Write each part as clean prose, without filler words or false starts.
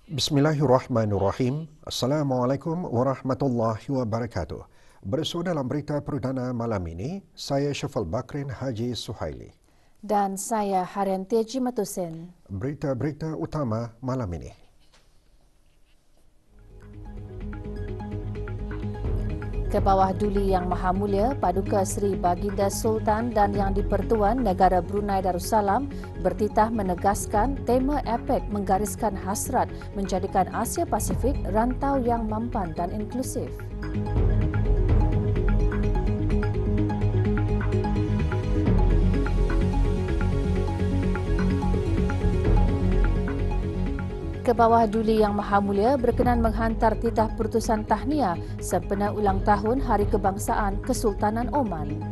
Bismillahirrahmanirrahim. Assalamualaikum warahmatullahi wabarakatuh. Bersua dalam berita perdana malam ini, saya Syafal Bakrin Haji Suhaili. Dan saya Harian Teji Matusen. Berita-berita utama malam ini. Kebawah Duli Yang Maha Mulia Paduka Seri Baginda Sultan dan Yang di-Pertuan Negara Brunei Darussalam bertitah menegaskan tema APEC menggariskan hasrat menjadikan Asia Pasifik rantau yang mampan dan inklusif. Kebawah Duli Yang Maha Mulia berkenan menghantar titah putusan tahniah sempena ulang tahun Hari Kebangsaan Kesultanan Oman.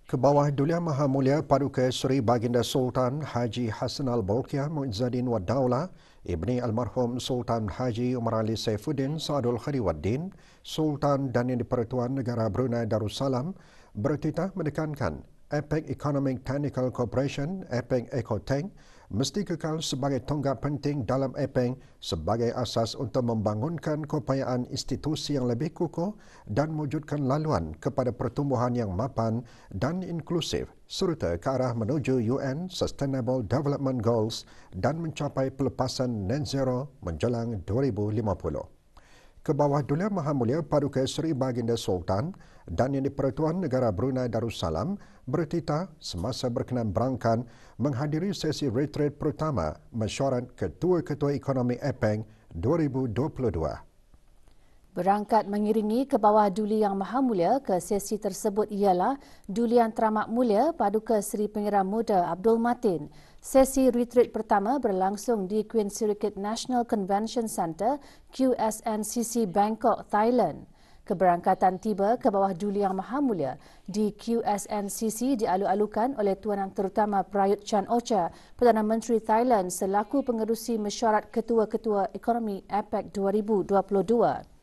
Kebawah Duli Yang Maha Mulia Paduka Seri Baginda Sultan Haji Hassan Al-Bolkiah Muizzaddin Wad Daulah Ibni Almarhum Sultan Haji Umar Ali Saifuddin Saadul Khadiwaddin Sultan dan Yang di-Pertuan Negara Brunei Darussalam bertitah menekankan APEC Economic Technical Cooperation, APEC ECOTEC, mesti kekal sebagai tonggak penting dalam APEC sebagai asas untuk membangunkan keupayaan institusi yang lebih kukuh dan mewujudkan laluan kepada pertumbuhan yang mapan dan inklusif serta ke arah menuju UN Sustainable Development Goals dan mencapai pelepasan net zero menjelang 2050. Kebawah Duli Yang Maha Mulia Paduka Seri Baginda Sultan dan Yang di-Pertuan Negara Brunei Darussalam bertitah semasa berkenan berangkat menghadiri sesi retreat pertama mesyuarat Ketua-Ketua Ekonomi APEC 2022. Berangkat mengiringi Kebawah Duli Yang Maha Mulia ke sesi tersebut ialah Duli Yang Teramat Mulia Paduka Seri Pengira Muda Abdul Matin. Sesi retreat pertama berlangsung di Queen Sirikit National Convention Centre, QSNCC Bangkok, Thailand. Keberangkatan tiba Kebawah Duli Yang Maha Mulia di QSNCC dialu-alukan oleh Tuan Yang Terutama Prayut Chan-o-cha, Perdana Menteri Thailand selaku pengerusi mesyuarat Ketua-Ketua Ekonomi APEC 2022.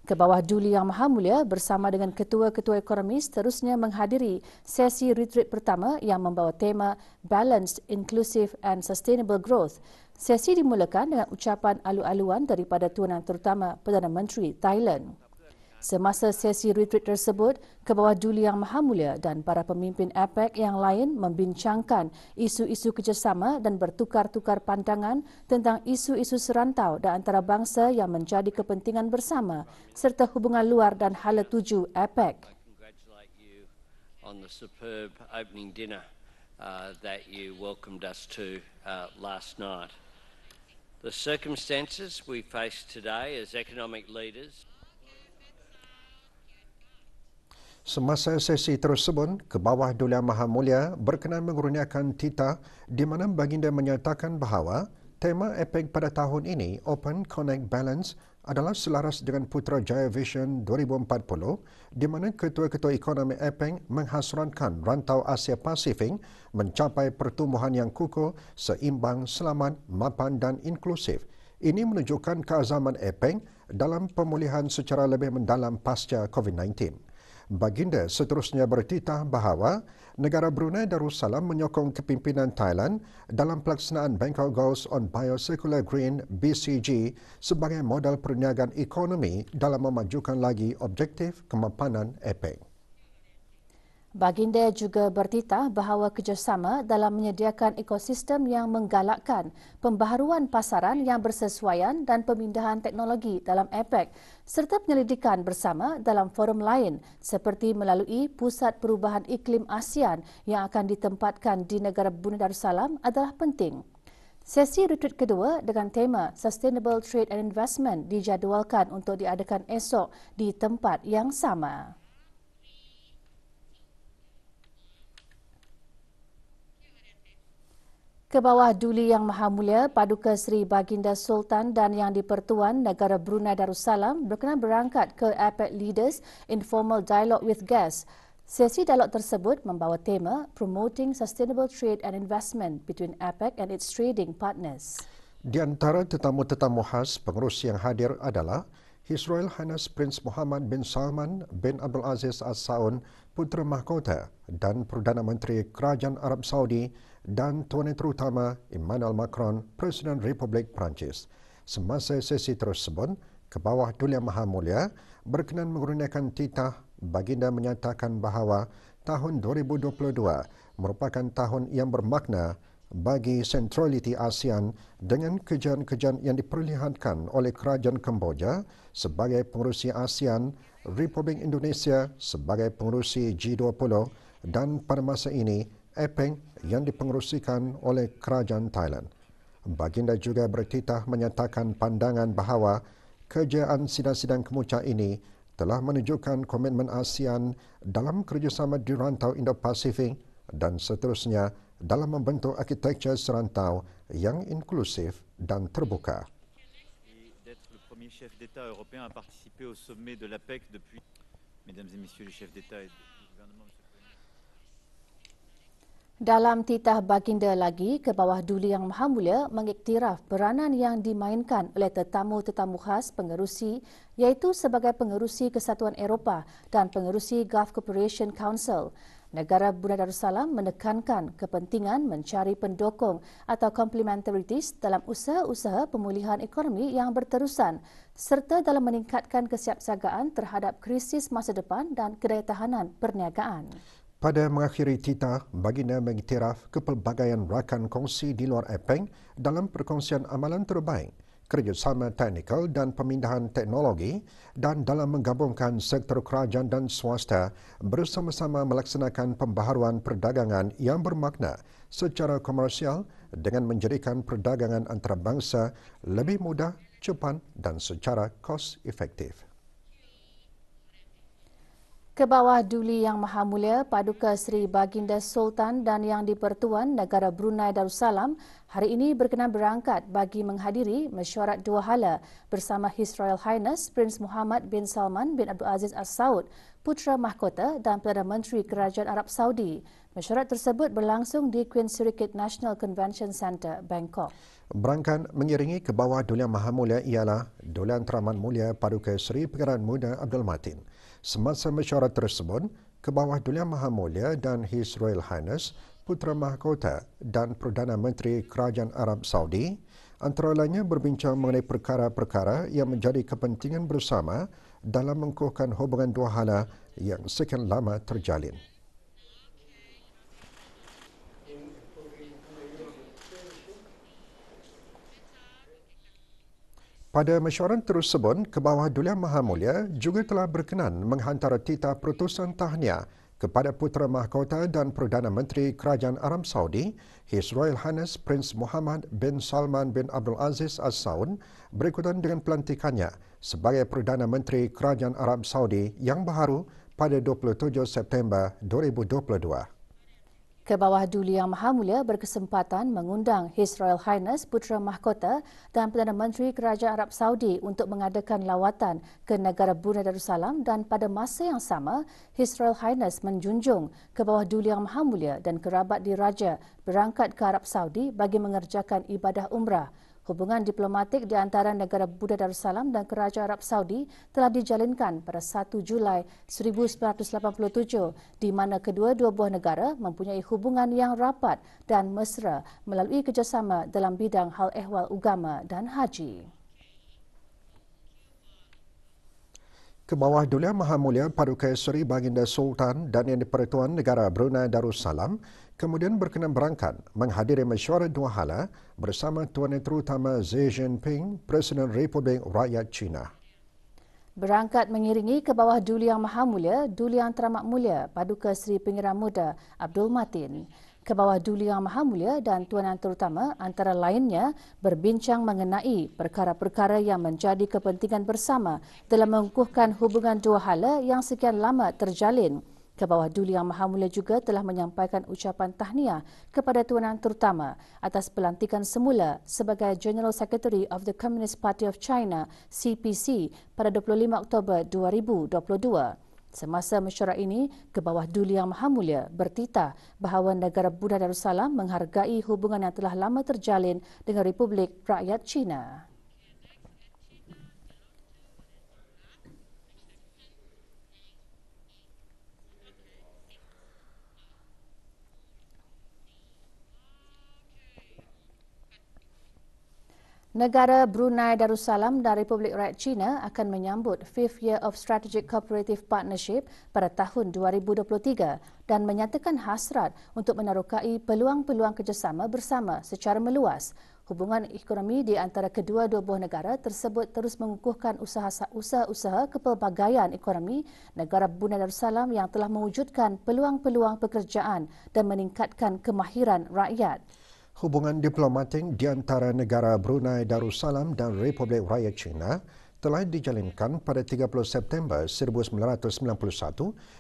Kebawah Duli Yang Maha Mulia bersama dengan ketua-ketua ekonomi seterusnya menghadiri sesi retreat pertama yang membawa tema Balanced, Inclusive and Sustainable Growth. Sesi dimulakan dengan ucapan alu-aluan daripada Tuan Yang Terutama Perdana Menteri Thailand. Semasa sesi retreat tersebut, Kebawah Duli Yang Maha Mulia dan para pemimpin APEC yang lain membincangkan isu-isu kerjasama dan bertukar-tukar pandangan tentang isu-isu serantau dan antarabangsa yang menjadi kepentingan bersama serta hubungan luar dan hala tuju APEC. On the superb opening dinner that you welcomed us to last night. The circumstances we face today as economic leaders. Semasa sesi tersebut, Kebawah Duli Yang Maha Mulia berkenan mengurniakan titah di mana baginda menyatakan bahawa tema APEC pada tahun ini, Open, Connect, Balance, adalah selaras dengan Putrajaya Vision 2040 di mana ketua-ketua ekonomi APEC menghasratkan rantau Asia Pasifik mencapai pertumbuhan yang kukuh, seimbang, selamat, mapan dan inklusif. Ini menunjukkan keazaman APEC dalam pemulihan secara lebih mendalam pasca COVID-19. Baginda seterusnya bertitah bahawa negara Brunei Darussalam menyokong kepimpinan Thailand dalam pelaksanaan Bangkok Goals on Biocircular Green BCG sebagai modal perniagaan ekonomi dalam memajukan lagi objektif kemapanan APEC. Baginda juga bertitah bahawa kerjasama dalam menyediakan ekosistem yang menggalakkan pembaharuan pasaran yang bersesuaian dan pemindahan teknologi dalam APEC serta penyelidikan bersama dalam forum lain seperti melalui Pusat Perubahan Iklim ASEAN yang akan ditempatkan di negara Brunei Darussalam adalah penting. Sesi retreat kedua dengan tema Sustainable Trade and Investment dijadualkan untuk diadakan esok di tempat yang sama. Ke bawah Duli Yang Maha Mulia Paduka Seri Baginda Sultan dan Yang di-Pertuan Negara Brunei Darussalam berkenan berangkat ke APEC Leaders Informal Dialogue with Guests. Sesi dialog tersebut membawa tema Promoting Sustainable Trade and Investment between APEC and its trading partners. Di antara tetamu-tetamu khas pengerusi yang hadir adalah His Royal Highness Prince Muhammad bin Salman bin Abdul Aziz Al Saud, Putera Mahkota dan Perdana Menteri Kerajaan Arab Saudi dan Tuan Yang Terutama Emmanuel Macron, Presiden Republik Perancis. Semasa sesi tersebut, ke bawah Duli Yang Maha Mulia berkenan mengurniakan titah baginda menyatakan bahawa tahun 2022 merupakan tahun yang bermakna bagi sentraliti ASEAN dengan kejayaan-kejayaan yang diperlihatkan oleh Kerajaan Kemboja sebagai pengerusi ASEAN, Republik Indonesia sebagai pengerusi G20 dan pada masa ini APEC yang dipengerusikan oleh Kerajaan Thailand. Baginda juga bertitah menyatakan pandangan bahawa kejayaan sidang-sidang kemuncak ini telah menunjukkan komitmen ASEAN dalam kerjasama di rantau Indo-Pasifik dan seterusnya dalam membentuk arkitektur serantau yang inklusif dan terbuka. D'être le premier chef d'État européen à participer au sommet de l'APEC depuis, mesdames et messieurs les chefs d'État et du gouvernement. Dalam titah baginda lagi, ke bawah Duli Yang Maha Mulia mengiktiraf peranan yang dimainkan oleh tetamu-tetamu khas pengerusi iaitu sebagai pengerusi Kesatuan Eropah dan pengerusi Gulf Cooperation Council. Negara Brunei Darussalam menekankan kepentingan mencari pendukung atau complementarities dalam usaha-usaha pemulihan ekonomi yang berterusan serta dalam meningkatkan kesiapsiagaan terhadap krisis masa depan dan kedayantahanan perniagaan. Pada mengakhiri titah, baginda mengiktiraf kepelbagaian rakan kongsi di luar APEC dalam perkongsian amalan terbaik, kerjasama teknikal dan pemindahan teknologi dan dalam menggabungkan sektor kerajaan dan swasta bersama-sama melaksanakan pembaharuan perdagangan yang bermakna secara komersial dengan menjadikan perdagangan antarabangsa lebih mudah, cepat dan secara kos efektif. Ke bawah Duli Yang Maha Mulia Paduka Seri Baginda Sultan dan Yang di-Pertuan Negara Brunei Darussalam hari ini berkenan berangkat bagi menghadiri mesyuarat dua hala bersama His Royal Highness Prince Muhammad bin Salman bin Abdul Aziz Al Saud, Putera Mahkota dan Perdana Menteri Kerajaan Arab Saudi. Mesyuarat tersebut berlangsung di Queen Sirikit National Convention Centre, Bangkok. Berangkat mengiringi ke bawah Duli Yang Maha Mulia ialah Duli Yang Teramat Mulia Paduka Seri Pangeran Muda Abdul Matin. Semasa mesyuarat tersebut, ke bawah Duli Yang Maha Mulia dan His Royal Highness Putera Mahkota dan Perdana Menteri Kerajaan Arab Saudi antara lainnya berbincang mengenai perkara-perkara yang menjadi kepentingan bersama dalam mengukuhkan hubungan dua hala yang sekian lama terjalin. Pada mesyuarat tersebut, ke bawah Duli Yang Maha Mulia juga telah berkenan menghantar titah perutusan tahniah kepada Putera Mahkota dan Perdana Menteri Kerajaan Arab Saudi, His Royal Highness Prince Muhammad bin Salman bin Abdul Aziz Al Saud berikutan dengan pelantikannya sebagai Perdana Menteri Kerajaan Arab Saudi yang baharu pada 27 September 2022. Ke bawah Duli Yang Maha Mulia berkesempatan mengundang His Royal Highness Putera Mahkota dan Perdana Menteri Kerajaan Arab Saudi untuk mengadakan lawatan ke negara Brunei Darussalam dan pada masa yang sama, His Royal Highness menjunjung ke bawah Duli Yang Maha Mulia dan kerabat diraja berangkat ke Arab Saudi bagi mengerjakan ibadah umrah. Hubungan diplomatik di antara negara Brunei Darussalam dan Kerajaan Arab Saudi telah dijalinkan pada 1 Julai 1987 di mana kedua-dua buah negara mempunyai hubungan yang rapat dan mesra melalui kerjasama dalam bidang hal ehwal agama dan haji. Ke bawah Duli Yang Maha Mulia Paduka Seri Baginda Sultan dan Yang di-Pertuan Negara Brunei Darussalam kemudian berkenan berangkat menghadiri mesyuarat dua hala bersama Tuan Yang Terutama Xi Jinping, Presiden Republik Rakyat China. Berangkat mengiringi ke bawah Duli Yang Maha Mulia, Duli Yang Teramat Mulia Paduka Seri Pangeran Muda Abdul Matin. Ke bawah Duli Yang Maha Mulia dan Tuan Yang Terutama antara lainnya berbincang mengenai perkara-perkara yang menjadi kepentingan bersama dalam mengukuhkan hubungan dua hala yang sekian lama terjalin. Kebawah Duli Yang Maha Mulia juga telah menyampaikan ucapan tahniah kepada Tuan Terutama atas pelantikan semula sebagai General Secretary of the Communist Party of China, CPC, pada 25 Oktober 2022. Semasa mesyuarat ini, Kebawah Duli Yang Maha Mulia bertitah bahawa negara Brunei Darussalam menghargai hubungan yang telah lama terjalin dengan Republik Rakyat China. Negara Brunei Darussalam dan Republik Rakyat China akan menyambut 5th Year of Strategic Cooperative Partnership pada tahun 2023 dan menyatakan hasrat untuk menerokai peluang-peluang kerjasama bersama secara meluas. Hubungan ekonomi di antara kedua-dua buah negara tersebut terus mengukuhkan usaha-usaha kepelbagaian ekonomi negara Brunei Darussalam yang telah mewujudkan peluang-peluang pekerjaan dan meningkatkan kemahiran rakyat. Hubungan diplomatik di antara negara Brunei Darussalam dan Republik Rakyat China telah dijalinkan pada 30 September 1991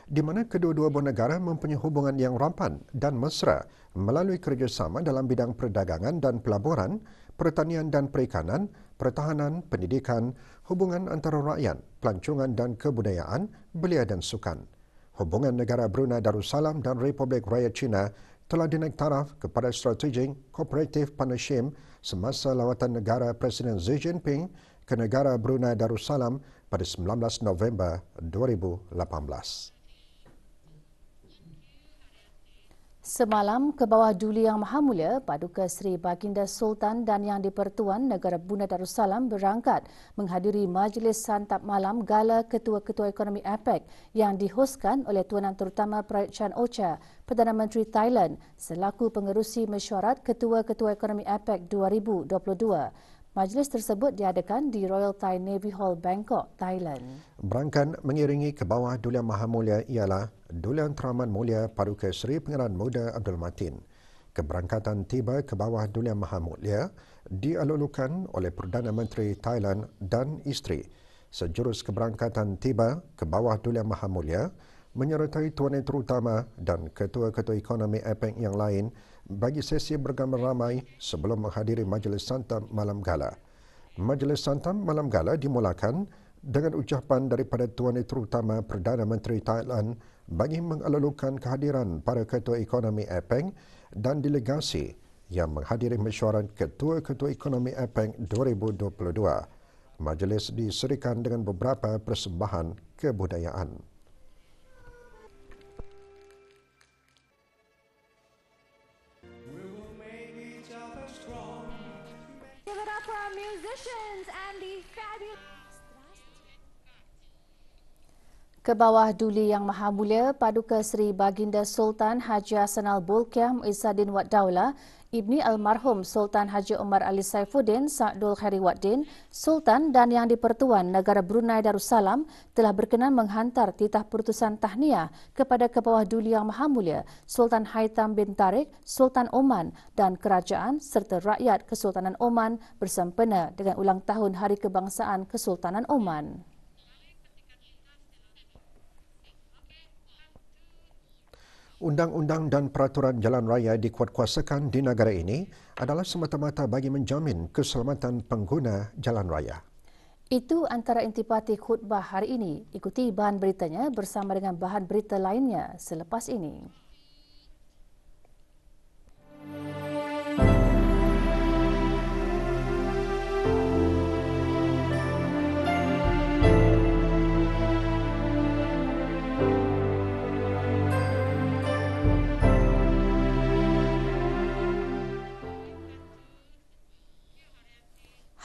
di mana kedua-dua buah negara mempunyai hubungan yang rampan dan mesra melalui kerjasama dalam bidang perdagangan dan pelaburan, pertanian dan perikanan, pertahanan, pendidikan, hubungan antara rakyat, pelancongan dan kebudayaan, belia dan sukan. Hubungan negara Brunei Darussalam dan Republik Rakyat China telah dinaik taraf kepada Strategic Cooperative Partnership semasa lawatan negara Presiden Xi Jinping ke negara Brunei Darussalam pada 19 November 2018. Semalam, Kebawah Duli Yang Maha Mulia Paduka Seri Baginda Sultan dan Yang di-Pertuan Negara Brunei Darussalam berangkat menghadiri Majlis Santap Malam Gala Ketua-Ketua Ekonomi APEC yang dihoskan oleh Tuan Terutama Prayut Chan-o-cha, Perdana Menteri Thailand, selaku pengerusi mesyuarat Ketua-Ketua Ekonomi APEC 2022. Majlis tersebut diadakan di Royal Thai Navy Hall, Bangkok, Thailand. Berangkat mengiringi Kebawah Duli Yang Maha Mulia ialah Duli Yang Teramat Mulia Paduka Seri Pangeran Muda Abdul Matin. Keberangkatan tiba Kebawah Duli Yang Maha Mulia dialulukan oleh Perdana Menteri Thailand dan isteri. Sejurus keberangkatan tiba Kebawah Duli Yang Maha Mulia menyertai Tuan Terutama dan Ketua-Ketua Ekonomi APEC yang lain bagi sesi bergambar ramai sebelum menghadiri Majlis Santap Malam Gala. Majlis Santap Malam Gala dimulakan dengan ucapan daripada Tuan Terutama Perdana Menteri Thailand bagi mengalulukan kehadiran para Ketua Ekonomi APEC dan delegasi yang menghadiri mesyuarat Ketua-Ketua Ekonomi APEC 2022. Majlis diserikan dengan beberapa persembahan kebudayaan. Give it up for our musicians and the fabulous... Kebawah Duli Yang Maha Mulia Paduka Seri Baginda Sultan Haji Hassanal Bolkiah Muizzaddin Wad Daulah, Ibni Almarhum Sultan Haji Omar Ali Saifuddin Sa'dul Khairi Waddin, Sultan dan Yang di-Pertuan Negara Brunei Darussalam telah berkenan menghantar titah putusan tahniah kepada Kebawah Duli Yang Maha Mulia Sultan Haitham bin Tariq, Sultan Oman dan kerajaan serta rakyat Kesultanan Oman bersempena dengan ulang tahun Hari Kebangsaan Kesultanan Oman. Undang-undang dan peraturan jalan raya dikuatkuasakan di negara ini adalah semata-mata bagi menjamin keselamatan pengguna jalan raya. Itu antara intipati khutbah hari ini. Ikuti bahan beritanya bersama dengan bahan berita lainnya selepas ini.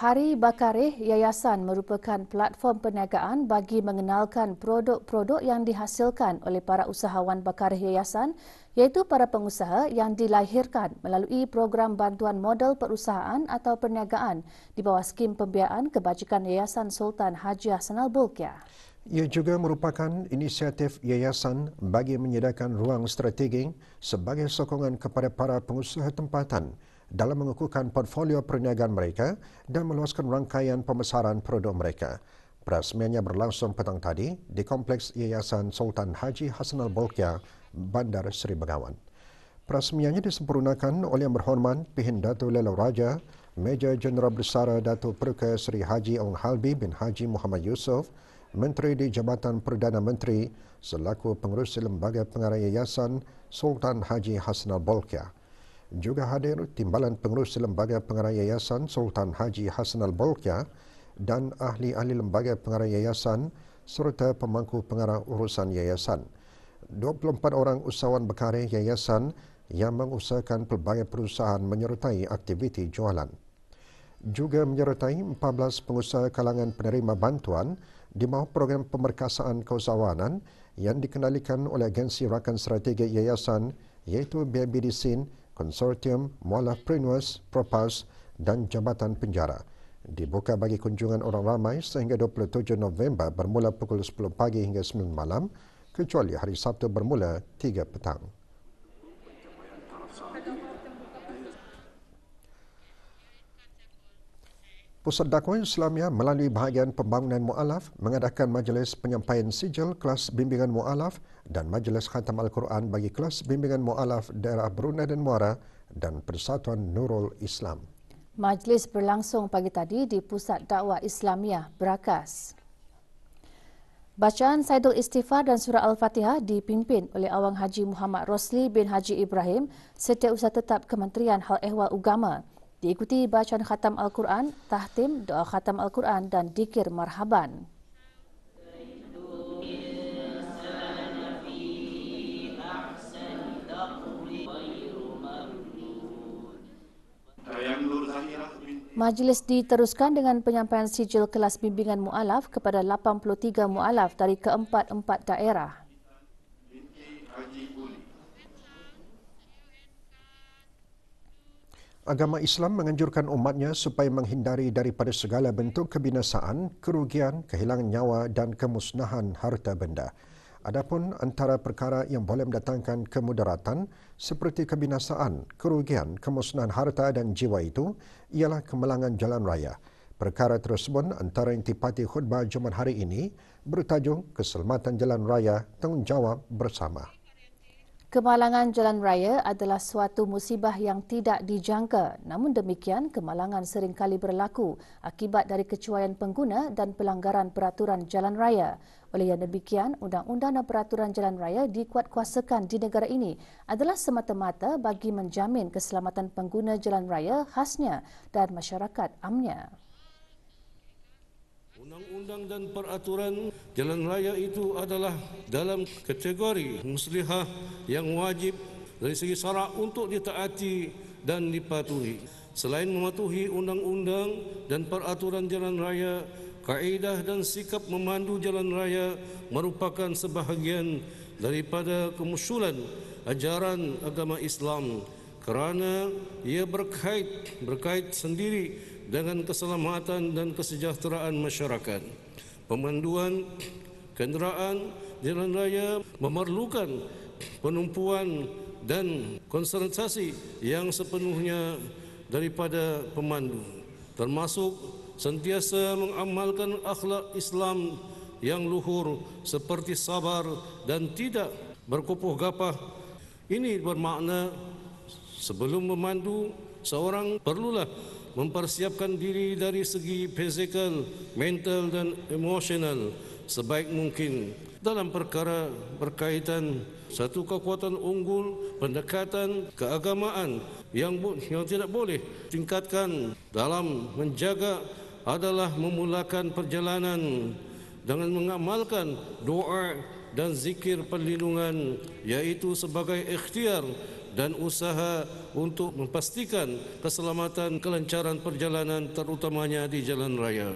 Hari Bakareh Yayasan merupakan platform perniagaan bagi mengenalkan produk-produk yang dihasilkan oleh para usahawan Bakareh Yayasan, iaitu para pengusaha yang dilahirkan melalui program bantuan modal perusahaan atau perniagaan di bawah skim pembiayaan kebajikan Yayasan Sultan Haji Hassanal Bolkiah. Ia juga merupakan inisiatif yayasan bagi menyediakan ruang strategi sebagai sokongan kepada para pengusaha tempatan dalam mengukuhkan portfolio perniagaan mereka dan meluaskan rangkaian pemasaran produk mereka. Perasmiannya berlangsung petang tadi di Kompleks Yayasan Sultan Haji Hassanal Bolkiah, Bandar Seri Begawan. Perasmiannya disempurnakan oleh Yang Berhormat Pihin Datuk Lelau Raja, Major Jeneral Bersara Datuk Perka Seri Haji Ong Halbi bin Haji Muhammad Yusof, Menteri di Jabatan Perdana Menteri selaku pengerusi Lembaga Pengarah Yayasan Sultan Haji Hassanal Bolkiah. Juga hadir Timbalan Pengerusi Lembaga Pengarah Yayasan Sultan Haji Hassanal Bolkiah dan ahli-ahli Lembaga Pengarah Yayasan serta pemangku pengarah urusan yayasan. 24 orang usahawan berkarir yayasan yang mengusahakan pelbagai perusahaan menyertai aktiviti jualan. Juga menyertai 14 pengusaha kalangan penerima bantuan di bawah program pemerkasaan keusahawanan yang dikendalikan oleh Agensi Rakan Strategik Yayasan iaitu BIBDSIN, Konsortium Mualafpreneurs, Propas dan Jabatan Penjara. Dibuka bagi kunjungan orang ramai sehingga 27 November bermula pukul 10 pagi hingga 9 malam, kecuali hari Sabtu bermula 3 petang. Pusat Dakwah Islamiah melalui bahagian pembangunan mu'alaf mengadakan majlis penyampaian sijil kelas bimbingan mu'alaf dan majlis khatam Al-Quran bagi kelas bimbingan mu'alaf daerah Brunei dan Muara dan Persatuan Nurul Islam. Majlis berlangsung pagi tadi di Pusat Dakwah Islamiah Berakas. Bacaan Saidul Istighfar dan Surah Al-Fatihah dipimpin oleh Awang Haji Muhammad Rosli bin Haji Ibrahim, Setiausaha Tetap Kementerian Hal Ehwal Ugama. Diikuti bacaan khatam Al-Quran, tahtim, doa khatam Al-Quran dan dikir marhaban. Majlis diteruskan dengan penyampaian sijil kelas bimbingan mu'alaf kepada 83 mu'alaf dari keempat-empat daerah. Agama Islam menganjurkan umatnya supaya menghindari daripada segala bentuk kebinasaan, kerugian, kehilangan nyawa dan kemusnahan harta benda. Adapun antara perkara yang boleh mendatangkan kemudaratan seperti kebinasaan, kerugian, kemusnahan harta dan jiwa itu ialah kemalangan jalan raya. Perkara tersebut antara intipati khutbah Jumaat hari ini bertajuk Keselamatan Jalan Raya Tanggungjawab Bersama. Kemalangan jalan raya adalah suatu musibah yang tidak dijangka. Namun demikian, kemalangan seringkali berlaku akibat dari kecuaian pengguna dan pelanggaran peraturan jalan raya. Oleh yang demikian, undang-undang dan peraturan jalan raya dikuatkuasakan di negara ini adalah semata-mata bagi menjamin keselamatan pengguna jalan raya khasnya dan masyarakat amnya. Undang-undang dan peraturan jalan raya itu adalah dalam kategori muslihah yang wajib dari segi syarak untuk ditaati dan dipatuhi. Selain mematuhi undang-undang dan peraturan jalan raya, kaedah dan sikap memandu jalan raya merupakan sebahagian daripada kemusyulan ajaran agama Islam kerana ia berkait sendiri dengan keselamatan dan kesejahteraan masyarakat. Pemanduan kenderaan jalan raya memerlukan penumpuan dan konsentrasi yang sepenuhnya daripada pemandu, termasuk sentiasa mengamalkan akhlak Islam yang luhur seperti sabar dan tidak berkopoh gapah. Ini bermakna sebelum memandu, seorang perlulah mempersiapkan diri dari segi fizikal, mental dan emosional sebaik mungkin dalam perkara berkaitan satu kekuatan unggul pendekatan keagamaan yang tidak boleh tingkatkan dalam menjaga adalah memulakan perjalanan dengan mengamalkan doa dan zikir perlindungan, iaitu sebagai ikhtiar dan usaha untuk memastikan keselamatan kelancaran perjalanan terutamanya di jalan raya.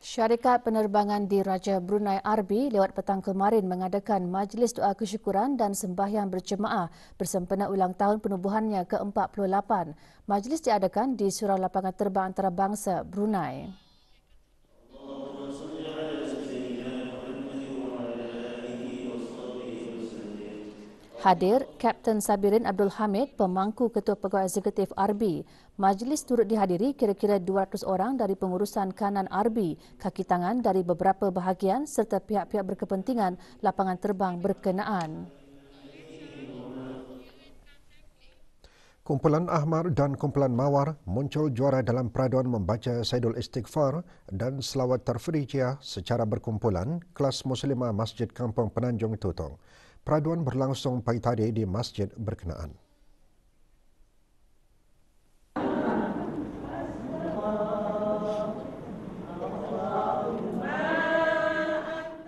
Syarikat penerbangan di Raja Brunei RB lewat petang kemarin mengadakan majlis doa kesyukuran dan sembahyang berjemaah bersempena ulang tahun penubuhannya ke-48. Majlis diadakan di Surau Lapangan Terbang Antarabangsa Brunei. Hadir Kapten Sabirin Abdul Hamid, pemangku Ketua Pegawai Eksekutif RB. Majlis turut dihadiri kira-kira 200 orang dari pengurusan kanan RB, kaki tangan dari beberapa bahagian serta pihak-pihak berkepentingan lapangan terbang berkenaan. Kumpulan Ahmar dan Kumpulan Mawar muncul juara dalam peraduan membaca Saidul Istighfar dan Selawat Tarfrijiyah secara berkumpulan kelas Muslimah Masjid Kampung Penanjung Tutong. Peraduan berlangsung pagi tadi di masjid berkenaan.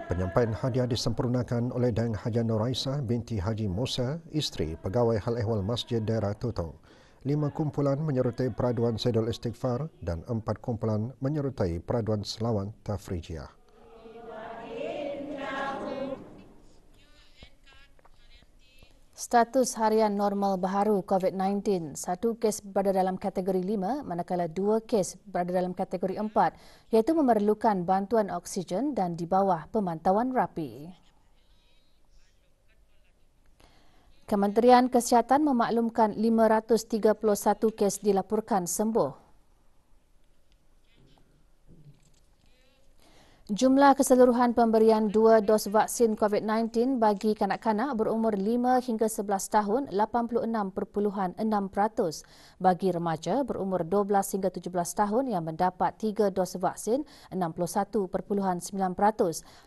Penyampaian hadiah disempurnakan oleh Daeng Haja Nuraisah binti Haji Musa, isteri Pegawai Hal Ehwal Masjid Daerah Tutong. 5 kumpulan menyertai peraduan Saidul Istighfar dan 4 kumpulan menyertai peraduan Selawat Tarfrijiyah. Status harian normal baharu COVID-19, 1 kes berada dalam kategori 5 manakala 2 kes berada dalam kategori 4 iaitu memerlukan bantuan oksigen dan di bawah pemantauan rapi. Kementerian Kesihatan memaklumkan 531 kes dilaporkan sembuh. Jumlah keseluruhan pemberian 2 dos vaksin COVID-19 bagi kanak-kanak berumur 5 hingga 11 tahun 86.6%. Bagi remaja berumur 12 hingga 17 tahun yang mendapat 3 dos vaksin 61.9%.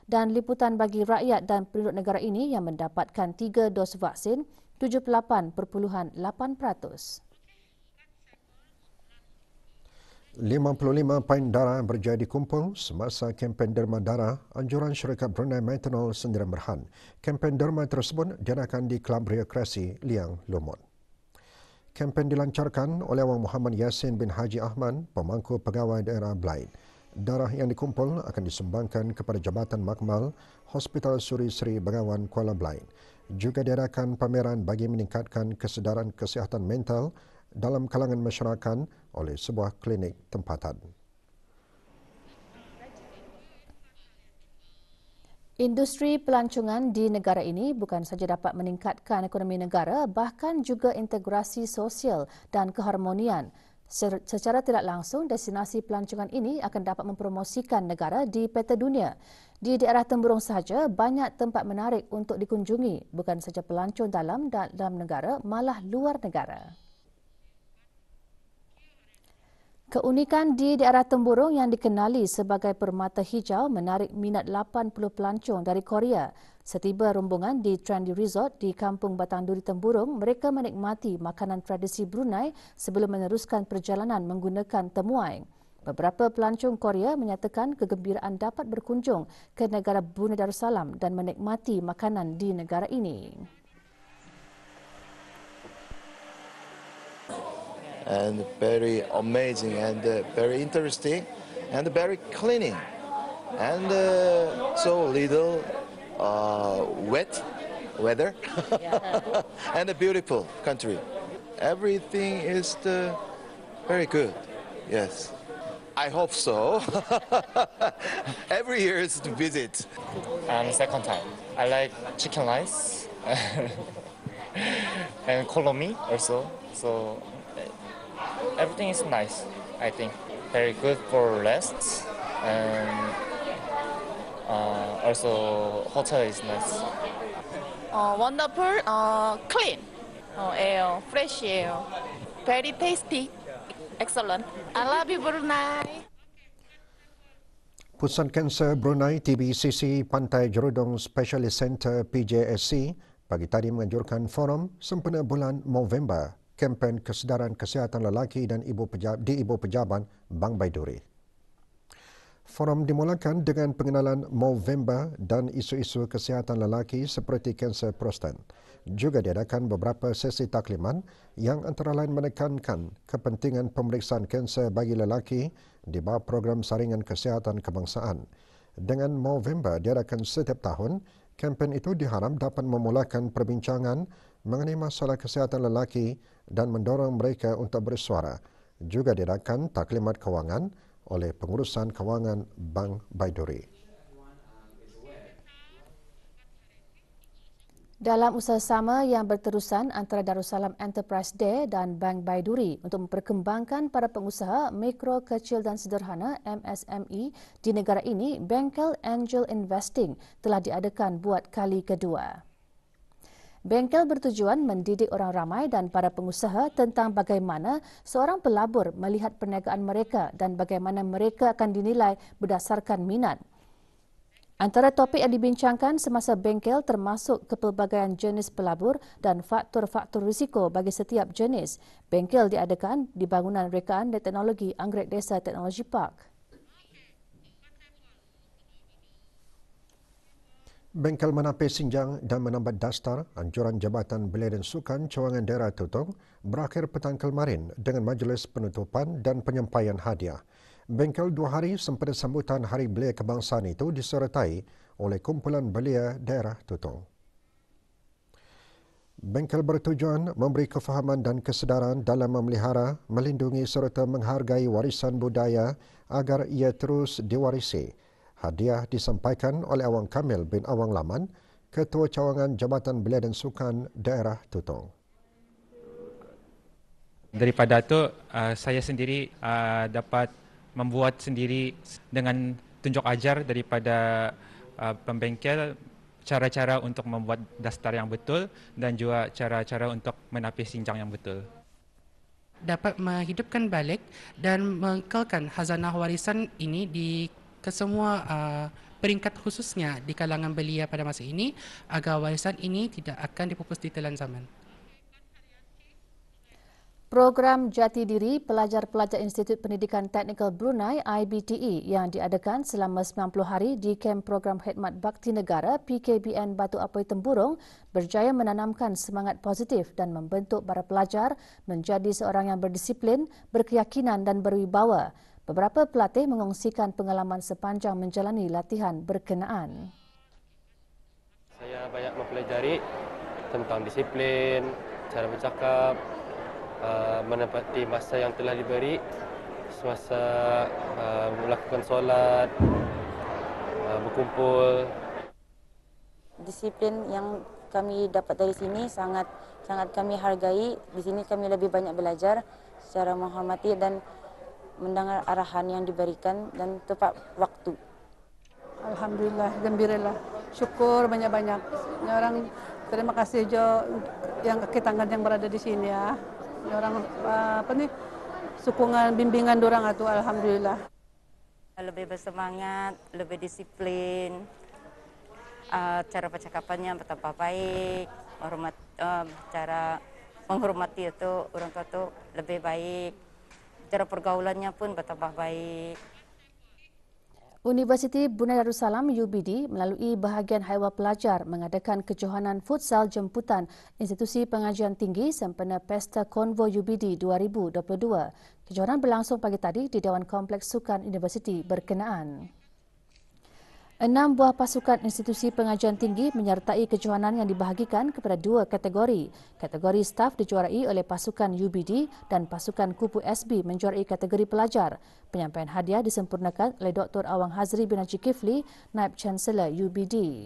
Dan liputan bagi rakyat dan penduduk negara ini yang mendapatkan 3 dos vaksin 78.8%. 55 pain darah berjaya dikumpul semasa kempen derma darah anjuran syarikat Brunei Methanol Sendirian Berhad. Kempen derma tersebut diadakan di Kelab Rekreasi Liang Lumut. Kempen dilancarkan oleh Awang Muhammad Yassin bin Haji Ahmad, pemangku pegawai daerah Blaid. Darah yang dikumpul akan disumbangkan kepada Jabatan Makmal Hospital Suri Sri Bengawan Kuala Blaid. Juga diadakan pameran bagi meningkatkan kesedaran kesihatan mental dalam kalangan masyarakat oleh sebuah klinik tempatan. Industri pelancongan di negara ini bukan saja dapat meningkatkan ekonomi negara, bahkan juga integrasi sosial dan keharmonian. Secara tidak langsung, destinasi pelancongan ini akan dapat mempromosikan negara di peta dunia. Di daerah Temburong sahaja, banyak tempat menarik untuk dikunjungi, bukan saja pelancong dalam negara, malah luar negara. Keunikan di daerah Temburong yang dikenali sebagai Permata Hijau menarik minat 80 pelancong dari Korea. Setiba rombongan di Trendy Resort di Kampung Batang Duri Temburong, mereka menikmati makanan tradisi Brunei sebelum meneruskan perjalanan menggunakan temuai. Beberapa pelancong Korea menyatakan kegembiraan dapat berkunjung ke negara Brunei Darussalam dan menikmati makanan di negara ini. And very amazing and very interesting and very cleaning and so little wet weather and a beautiful country. Everything is very good. Yes, I hope so. Every year is to visit. And second time, I like chicken rice and kolomi also. So. Everything is nice, I think. Very good for rest, and also hotel is nice. Wonderful, clean, air, fresh air, very tasty, excellent. I love you, Brunei. Pusat Kanser Brunei TBCC Pantai Jerudong Specialist Center PJSC pagi tadi menganjurkan forum sempena bulan November kempen kesedaran kesihatan lelaki dan ibu pejabat Bang Baiduri. Forum dimulakan dengan pengenalan Movember dan isu-isu kesihatan lelaki seperti kanser prostat. Juga diadakan beberapa sesi takliman yang antara lain menekankan kepentingan pemeriksaan kanser bagi lelaki di bawah program saringan kesihatan kebangsaan. Dengan Movember diadakan setiap tahun, kempen itu diharap dapat memulakan perbincangan mengenai masalah kesihatan lelaki dan mendorong mereka untuk bersuara. Juga diadakan taklimat kewangan oleh pengurusan kewangan Bang Baiduri. Dalam usaha sama yang berterusan antara Darussalam Enterprise Day dan Bank Baiduri untuk memperkembangkan para pengusaha mikro, kecil dan sederhana MSME di negara ini, Bengkel Angel Investing telah diadakan buat kali kedua. Bengkel bertujuan mendidik orang ramai dan para pengusaha tentang bagaimana seorang pelabur melihat perniagaan mereka dan bagaimana mereka akan dinilai berdasarkan minat. Antara topik yang dibincangkan semasa bengkel termasuk kepelbagaian jenis pelabur dan faktor-faktor risiko bagi setiap jenis. Bengkel diadakan di bangunan rekaan dan teknologi Anggrek Desa Technology Park. Bengkel menapis sinjang dan menambat dastar anjuran Jabatan Belia dan Sukan Cawangan Daerah Tutong berakhir petang kemarin dengan majlis penutupan dan penyampaian hadiah. Bengkel 2 hari sempena sambutan Hari Belia Kebangsaan itu disertai oleh kumpulan belia daerah Tutong. Bengkel bertujuan memberi kefahaman dan kesedaran dalam memelihara, melindungi serta menghargai warisan budaya agar ia terus diwarisi. Hadiah disampaikan oleh Awang Kamil bin Awang Laman, Ketua Cawangan Jabatan Belia dan Sukan Daerah Tutong. Daripada itu, saya sendiri dapat membuat sendiri dengan tunjuk ajar daripada pembengkel cara-cara untuk membuat dastar yang betul dan juga cara-cara untuk menapis sinjang yang betul. Dapat menghidupkan balik dan mengekalkan khazanah warisan ini di kesemua peringkat khususnya di kalangan belia pada masa ini agar warisan ini tidak akan dipupus di telan zaman. Program Jati Diri Pelajar-Pelajar Institut Pendidikan Teknikal Brunei IBTE yang diadakan selama 90 hari di Kem Program Khidmat Bakti Negara PKBN Batu Apoi Tempurung berjaya menanamkan semangat positif dan membentuk para pelajar menjadi seorang yang berdisiplin, berkeyakinan dan berwibawa. Beberapa pelatih mengongsikan pengalaman sepanjang menjalani latihan berkenaan. Saya banyak mempelajari tentang disiplin, cara bercakap, menepati masa yang telah diberi semasa melakukan solat, berkumpul. Disiplin yang kami dapat dari sini sangat kami hargai. Di sini kami lebih banyak belajar secara menghormati dan mendengar arahan yang diberikan dan tepat waktu. Alhamdulillah, gembiralah. Syukur banyak-banyak. Orang terima kasih jo yang kita yang berada di sini ya. Orang sokongan bimbingan dorang itu alhamdulillah. Lebih bersemangat, lebih disiplin. Cara percakapannya betapa baik, cara menghormati itu orang tua itu lebih baik. Cara pergaulannya pun betapa baik. Universiti Brunei Darussalam UBD melalui bahagian haiwan pelajar mengadakan kejohanan futsal jemputan Institusi Pengajian Tinggi sempena Pesta Konvo UBD 2022. Kejohanan berlangsung pagi tadi di Dewan Kompleks Sukan Universiti berkenaan. 6 buah pasukan institusi pengajian tinggi menyertai kejohanan yang dibahagikan kepada 2 kategori. Kategori staf dijuarai oleh pasukan UBD dan pasukan Kupu SB menjuarai kategori pelajar. Penyampaian hadiah disempurnakan oleh Dr. Awang Hazri bin Haji Kifli, Naib Chancellor UBD.